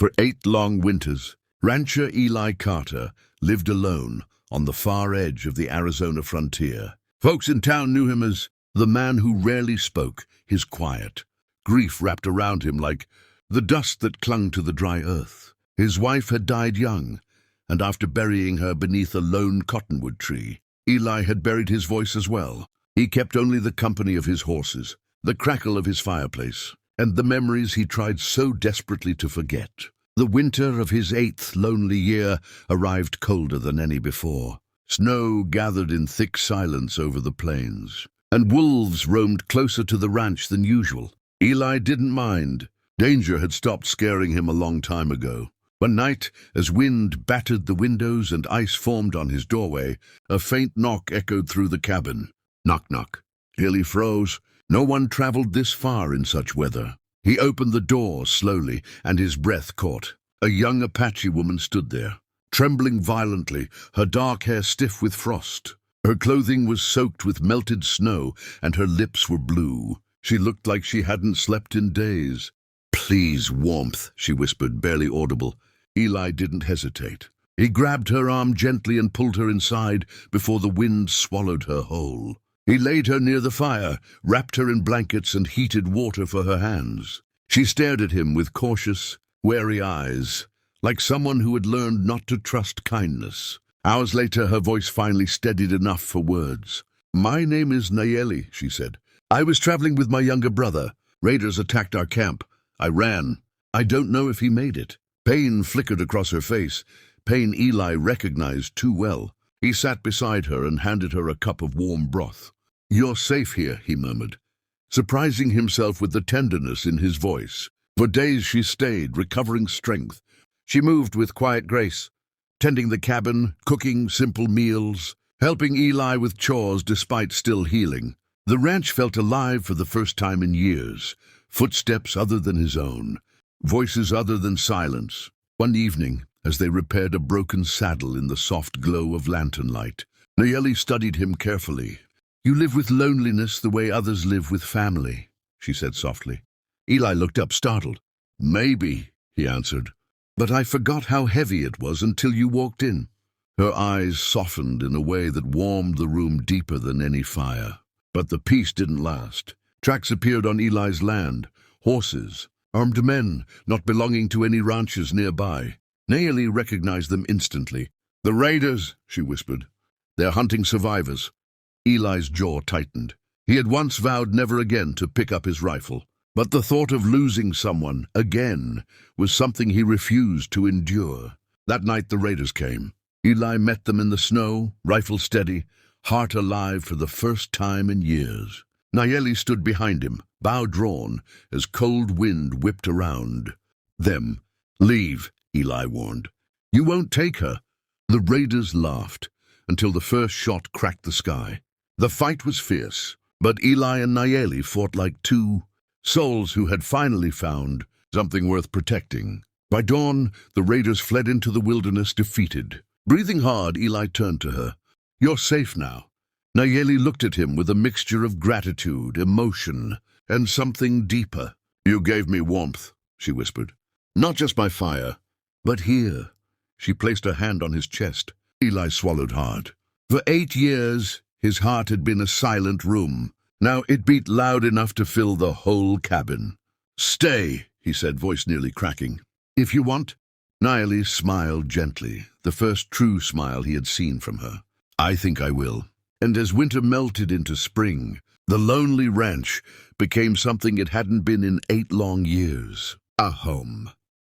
For 8 long winters, rancher Eli Carter lived alone on the far edge of the Arizona frontier. Folks in town knew him as the man who rarely spoke, his quiet. Grief wrapped around him like the dust that clung to the dry earth. His wife had died young, and after burying her beneath a lone cottonwood tree, Eli had buried his voice as well. He kept only the company of his horses, the crackle of his fireplace, and the memories he tried so desperately to forget. The winter of his 8th lonely year arrived colder than any before. Snow gathered in thick silence over the plains, and wolves roamed closer to the ranch than usual. Eli didn't mind. Danger had stopped scaring him a long time ago. One night, as wind battered the windows and ice formed on his doorway, a faint knock echoed through the cabin. Knock, knock. Eli froze. No one traveled this far in such weather. He opened the door slowly, and his breath caught. A young Apache woman stood there, trembling violently, her dark hair stiff with frost. Her clothing was soaked with melted snow, and her lips were blue. She looked like she hadn't slept in days. "Please, warmth," she whispered, barely audible. Eli didn't hesitate. He grabbed her arm gently and pulled her inside before the wind swallowed her whole. He laid her near the fire, wrapped her in blankets and heated water for her hands. She stared at him with cautious, wary eyes, like someone who had learned not to trust kindness. Hours later, her voice finally steadied enough for words. "My name is Nayeli," she said. "I was traveling with my younger brother. Raiders attacked our camp. I ran. I don't know if he made it." Pain flickered across her face, pain Eli recognized too well. He sat beside her and handed her a cup of warm broth. "You're safe here," he murmured, surprising himself with the tenderness in his voice. For days she stayed, recovering strength. She moved with quiet grace, tending the cabin, cooking simple meals, helping Eli with chores despite still healing. The ranch felt alive for the first time in years, footsteps other than his own, voices other than silence. One evening, as they repaired a broken saddle in the soft glow of lantern light, Nayeli studied him carefully. "You live with loneliness the way others live with family," she said softly. Eli looked up, startled. "Maybe," he answered, "but I forgot how heavy it was until you walked in." Her eyes softened in a way that warmed the room deeper than any fire. But the peace didn't last. Tracks appeared on Eli's land, horses, armed men not belonging to any ranches nearby. Nayeli recognized them instantly. "The raiders," she whispered. "They're hunting survivors." Eli's jaw tightened. He had once vowed never again to pick up his rifle, but the thought of losing someone again was something he refused to endure. That night the raiders came. Eli met them in the snow, rifle steady, heart alive for the first time in years. Nayeli stood behind him, bow drawn, as cold wind whipped around them. "Leave," Eli warned. "You won't take her." The raiders laughed until the first shot cracked the sky. The fight was fierce, but Eli and Nayeli fought like two souls who had finally found something worth protecting. By dawn, the raiders fled into the wilderness defeated. Breathing hard, Eli turned to her. "You're safe now." Nayeli looked at him with a mixture of gratitude, emotion, and something deeper. "You gave me warmth," she whispered. "Not just by fire, but here." She placed her hand on his chest. Eli swallowed hard. For 8 years, his heart had been a silent room. Now it beat loud enough to fill the whole cabin. "Stay," he said, voice nearly cracking. "If you want." Nayeli smiled gently, the first true smile he had seen from her. "I think I will." And as winter melted into spring, the lonely ranch became something it hadn't been in 8 long years. A home.